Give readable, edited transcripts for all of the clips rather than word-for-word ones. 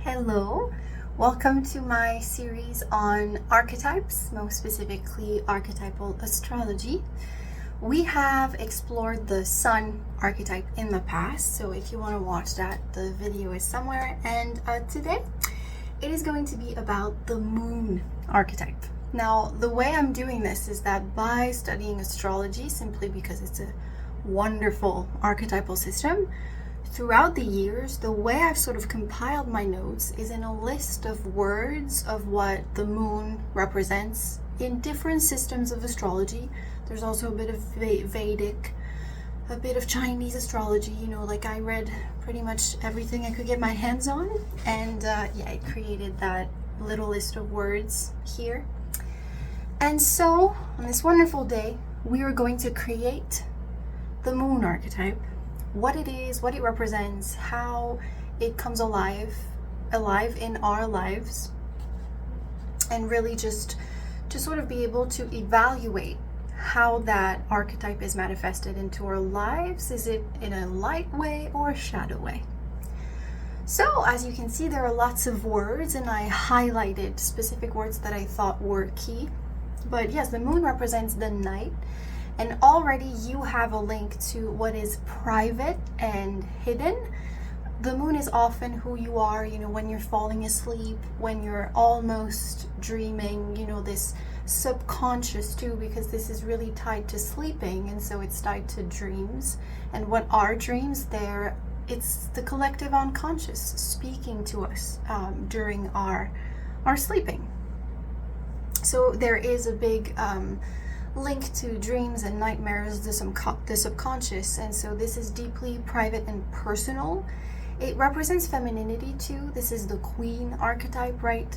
Hello, welcome to my series on archetypes, most specifically archetypal astrology. We have explored the sun archetype in the past, so if you want to watch that, the video is somewhere. And today it is going to be about the moon archetype. Now, the way I'm doing this is that by studying astrology, simply because it's a wonderful archetypal system, throughout the years, the way I've sort of compiled my notes is in a list of words of what the moon represents in different systems of astrology. There's also a bit of Vedic, a bit of Chinese astrology, like I read pretty much everything I could get my hands on. And it created that little list of words here. And so, on this wonderful day, we are going to create the moon archetype. What it is, what it represents, how it comes alive in our lives, and really just to sort of be able to evaluate how that archetype is manifested into our lives. Is it in a light way or a shadow way? So as you can see, there are lots of words, and I highlighted specific words that I thought were key. But yes, the moon represents the night. And already you have a link to what is private and hidden. The moon is often who you are, when you're falling asleep, when you're almost dreaming, this subconscious too, because this is really tied to sleeping, and so it's tied to dreams. And what are dreams? It's the collective unconscious speaking to us during our sleeping. So there is a big link to dreams and nightmares, the subconscious, and so this is deeply private and personal. It represents femininity too. This is the queen archetype, right?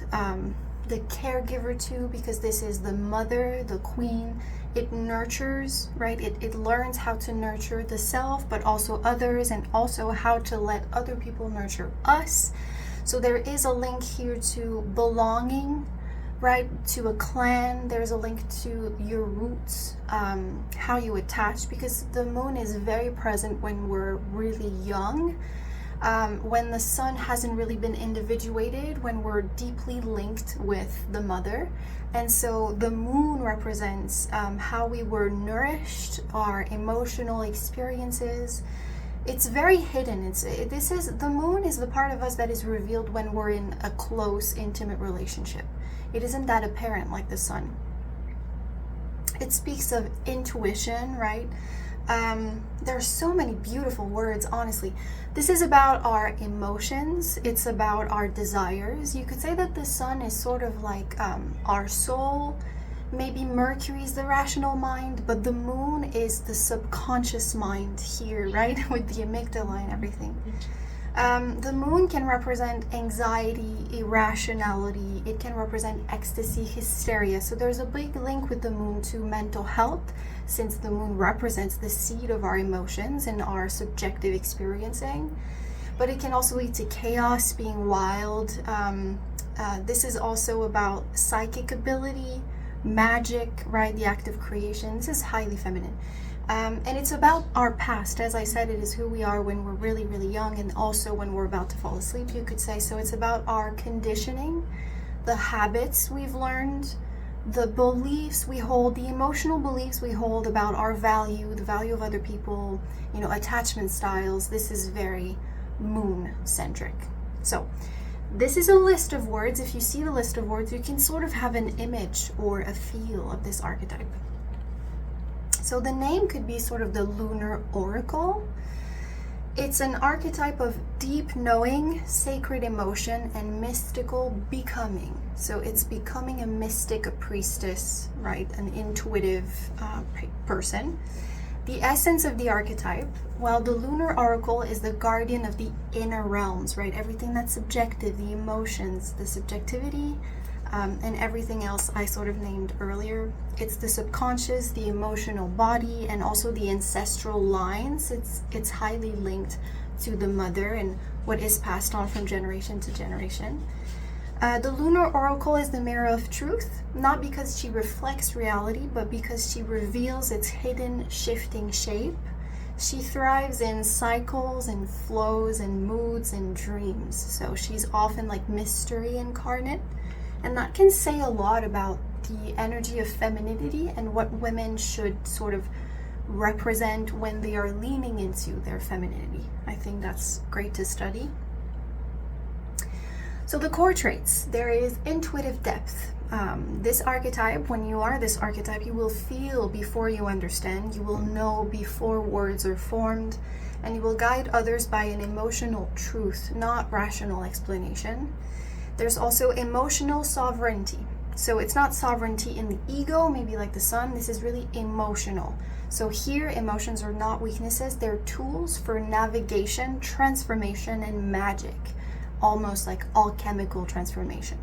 The caregiver too, because this is the mother, the queen. It nurtures, right? It learns how to nurture the self, but also others, and also how to let other people nurture us. So there is a link here to belonging, right, to a clan. There's a link to your roots, how you attach, because the moon is very present when we're really young, when the sun hasn't really been individuated, when we're deeply linked with the mother. And so the moon represents how we were nourished, our emotional experiences. It's very hidden. The moon is the part of us that is revealed when we're in a close, intimate relationship. It isn't that apparent like the sun. It speaks of intuition, right? There are so many beautiful words, honestly. This is about our emotions. It's about our desires. You could say that the sun is sort of like our soul. Maybe Mercury is the rational mind, but the moon is the subconscious mind here, right? With the amygdala and everything. The moon can represent anxiety, irrationality. It can represent ecstasy, hysteria. So there's a big link with the moon to mental health, since the moon represents the seed of our emotions and our subjective experiencing. But it can also lead to chaos, being wild. This is also about psychic ability, magic, right? The act of creation. This is highly feminine. And it's about our past. As I said, it is who we are when we're really, really young, and also when we're about to fall asleep, you could say. So it's about our conditioning, the habits we've learned, the beliefs we hold, the emotional beliefs we hold about our value, the value of other people, attachment styles. This is very moon-centric. So this is a list of words. If you see the list of words, you can sort of have an image or a feel of this archetype. So the name could be sort of the Lunar Oracle. It's an archetype of deep knowing, sacred emotion, and mystical becoming. So it's becoming a mystic, a priestess, right? An intuitive person. The essence of the archetype, well, the Lunar Oracle is the guardian of the inner realms, right? Everything that's subjective, the emotions, the subjectivity, and everything else I sort of named earlier. It's the subconscious, the emotional body, and also the ancestral lines. It's highly linked to the mother and what is passed on from generation to generation. The Lunar Oracle is the mirror of truth, not because she reflects reality, but because she reveals its hidden, shifting shape. She thrives in cycles and flows and moods and dreams. So she's often like mystery incarnate. And that can say a lot about the energy of femininity and what women should sort of represent when they are leaning into their femininity. I think that's great to study. So the core traits, there is intuitive depth. This archetype, when you are this archetype, you will feel before you understand, you will know before words are formed, and you will guide others by an emotional truth, not rational explanation. There's also emotional sovereignty. So it's not sovereignty in the ego, maybe like the sun. This is really emotional. So here, emotions are not weaknesses. They're tools for navigation, transformation, and magic. Almost like alchemical transformation.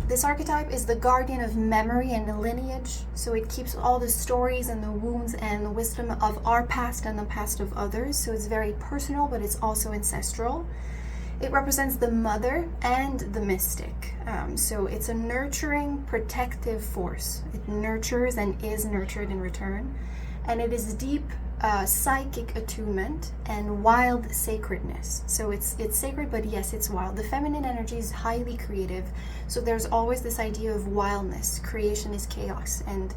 This archetype is the guardian of memory and lineage. So it keeps all the stories and the wounds and the wisdom of our past and the past of others. So it's very personal, but it's also ancestral. It represents the mother and the mystic. So it's a nurturing, protective force. It nurtures and is nurtured in return. And it is deep psychic attunement and wild sacredness. So it's sacred, but yes, it's wild. The feminine energy is highly creative. So there's always this idea of wildness. Creation is chaos. And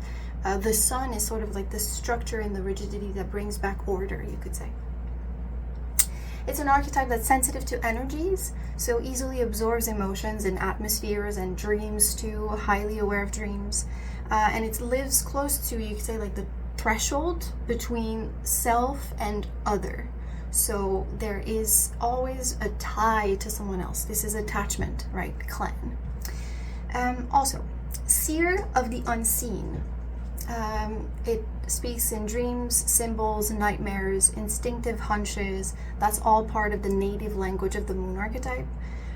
the sun is sort of like the structure and the rigidity that brings back order, you could say. It's an archetype that's sensitive to energies, so easily absorbs emotions and atmospheres and dreams too, highly aware of dreams. And it lives close to, you could say, like the threshold between self and other. So there is always a tie to someone else. This is attachment, right? Clan. Also, seer of the unseen. It speaks in dreams, symbols, nightmares, instinctive hunches. That's all part of the native language of the Moon archetype.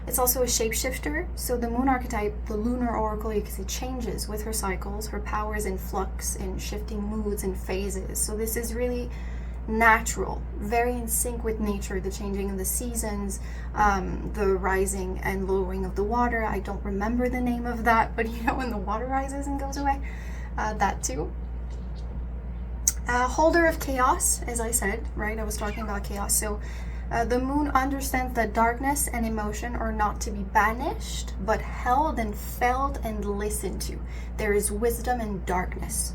It's also a shapeshifter. So the Moon archetype, the Lunar Oracle, you can see changes with her cycles. Her power is in flux, in shifting moods and phases. So this is really natural, very in sync with nature, the changing of the seasons, the rising and lowering of the water. I don't remember the name of that, but you know when the water rises and goes away? That too. Holder of chaos, as I said, right? I was talking about chaos. So the moon understands that darkness and emotion are not to be banished, but held and felt and listened to. There is wisdom in darkness,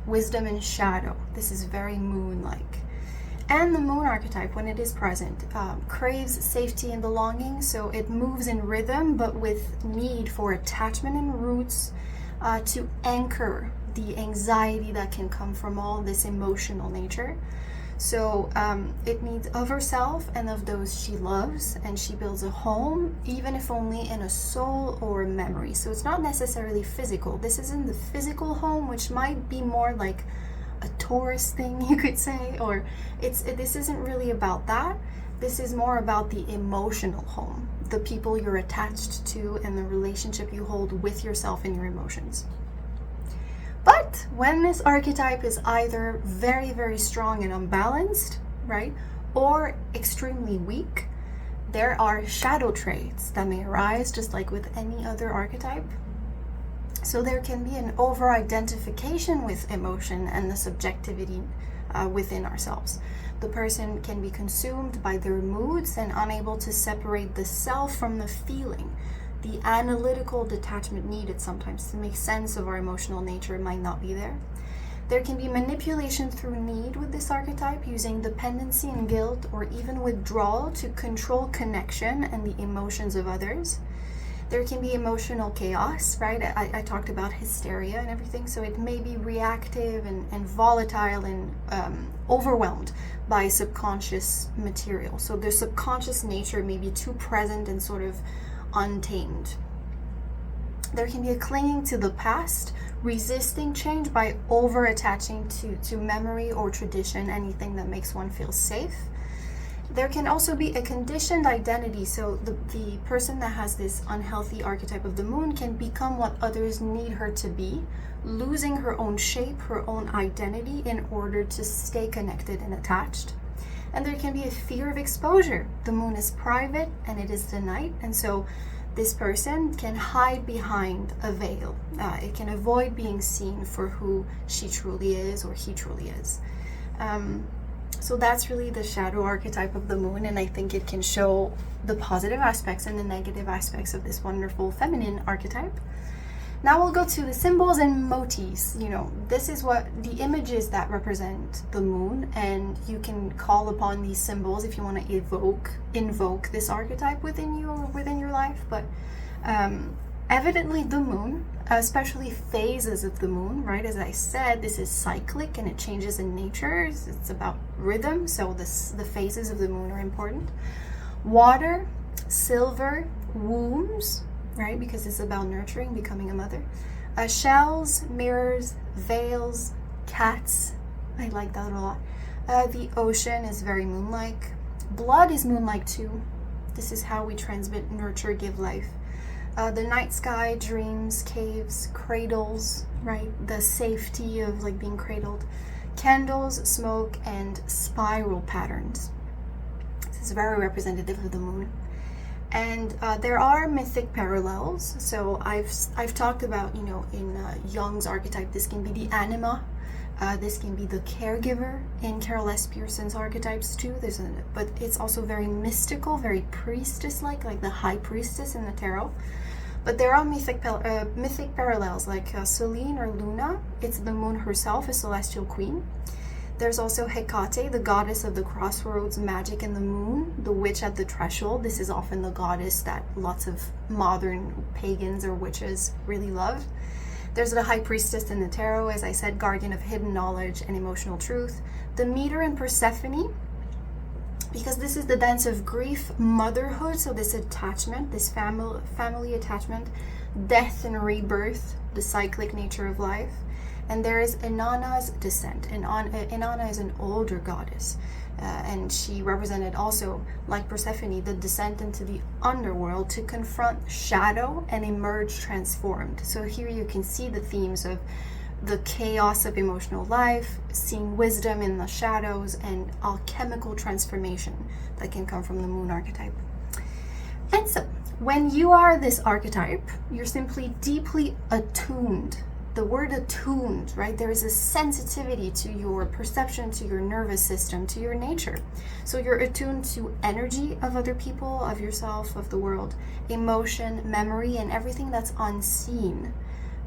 wisdom in shadow. This is very moon-like. And the moon archetype, when it is present, craves safety and belonging. So it moves in rhythm, but with need for attachment and roots to anchor the anxiety that can come from all this emotional nature. So it needs of herself and of those she loves, and she builds a home, even if only in a soul or a memory. So it's not necessarily physical. This isn't the physical home, which might be more like a tourist thing, you could say, or this isn't really about that. This is more about the emotional home, the people you're attached to and the relationship you hold with yourself and your emotions. But when this archetype is either very, very strong and unbalanced, right, or extremely weak, there are shadow traits that may arise, just like with any other archetype. So there can be an over-identification with emotion and the subjectivity within ourselves. The person can be consumed by their moods and unable to separate the self from the feeling. The analytical detachment needed sometimes to make sense of our emotional nature might not be there. There can be manipulation through need with this archetype, using dependency and guilt or even withdrawal to control connection and the emotions of others. There can be emotional chaos, right? I talked about hysteria and everything, so it may be reactive and volatile and overwhelmed by subconscious material. So the subconscious nature may be too present and sort of untamed. There can be a clinging to the past, resisting change by over-attaching to memory or tradition, anything that makes one feel safe. There can also be a conditioned identity, so the person that has this unhealthy archetype of the moon can become what others need her to be, losing her own shape, her own identity in order to stay connected and attached. And there can be a fear of exposure. The moon is private and it is the night, and so this person can hide behind a veil. It can avoid being seen for who she truly is or he truly is. So that's really the shadow archetype of the moon, and I think it can show the positive aspects and the negative aspects of this wonderful feminine archetype. Now we'll go to the symbols and motifs. You know, this is what the images that represent the moon, and you can call upon these symbols if you want to invoke this archetype within you or within your life. But evidently the moon, especially phases of the moon, right? As I said, this is cyclic and it changes in nature. It's about rhythm, so the phases of the moon are important. Water, silver, wombs, right? Because it's about nurturing, becoming a mother. Shells, mirrors, veils, cats. I like that a lot. The ocean is very moon-like. Blood is moon-like too. This is how we transmit, nurture, give life. The night sky, dreams, caves, cradles, right? The safety of like being cradled. Candles, smoke, and spiral patterns. This is very representative of the moon. And there are mythic parallels. So I've talked about, you know, in Jung's archetype, this can be the anima. This can be the caregiver in Carol S. Pearson's archetypes too. But it's also very mystical, very priestess-like the high priestess in the tarot. But there are mythic parallels, like Selene or Luna. It's the moon herself, a celestial queen. There's also Hecate, the goddess of the crossroads, magic, and the moon, the witch at the threshold. This is often the goddess that lots of modern pagans or witches really love. There's the high priestess in the tarot, as I said, guardian of hidden knowledge and emotional truth. The meter and Persephone, because this is the dance of grief, motherhood, so this attachment, this family attachment, death and rebirth, the cyclic nature of life. And there is Inanna's descent. Inanna is an older goddess, and she represented also, like Persephone, the descent into the underworld to confront shadow and emerge transformed. So here you can see the themes of the chaos of emotional life, seeing wisdom in the shadows, and alchemical transformation that can come from the moon archetype. And so, when you are this archetype, you're simply deeply attuned. The word attuned, right? There is a sensitivity to your perception, to your nervous system, to your nature. So you're attuned to energy of other people, of yourself, of the world, emotion, memory, and everything that's unseen,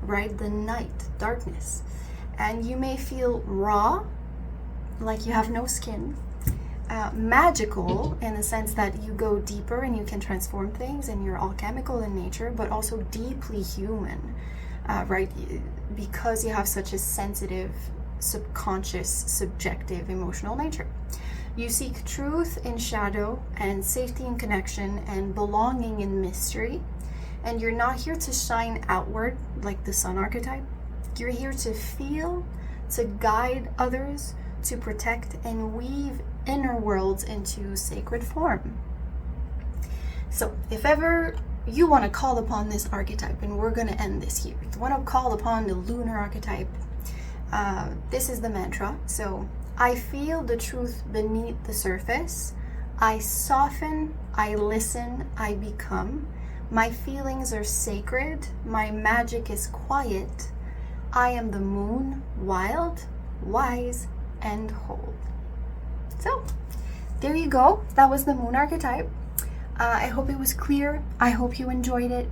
right? The night, darkness. And you may feel raw, like you have no skin, magical in the sense that you go deeper and you can transform things and you're alchemical in nature, but also deeply human. Right, because you have such a sensitive, subconscious, subjective, emotional nature. You seek truth in shadow and safety in connection and belonging in mystery. And you're not here to shine outward like the sun archetype. You're here to feel, to guide others, to protect and weave inner worlds into sacred form. So if ever you want to call upon this archetype, and we're going to end this here. If you want to call upon the lunar archetype, this is the mantra. So, I feel the truth beneath the surface. I soften, I listen, I become. My feelings are sacred. My magic is quiet. I am the moon, wild, wise, and whole. So, there you go. That was the moon archetype. I hope it was clear. I hope you enjoyed it.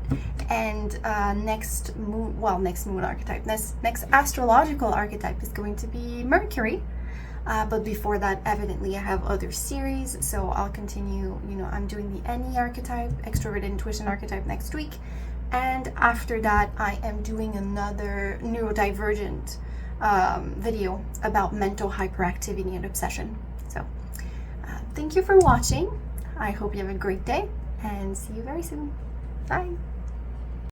And next moon archetype, next astrological archetype is going to be Mercury. But before that, evidently, I have other series. So I'll continue. You know, I'm doing the NE archetype, extroverted intuition archetype next week. And after that, I am doing another neurodivergent video about mental hyperactivity and obsession. So thank you for watching. I hope you have a great day and see you very soon. Bye.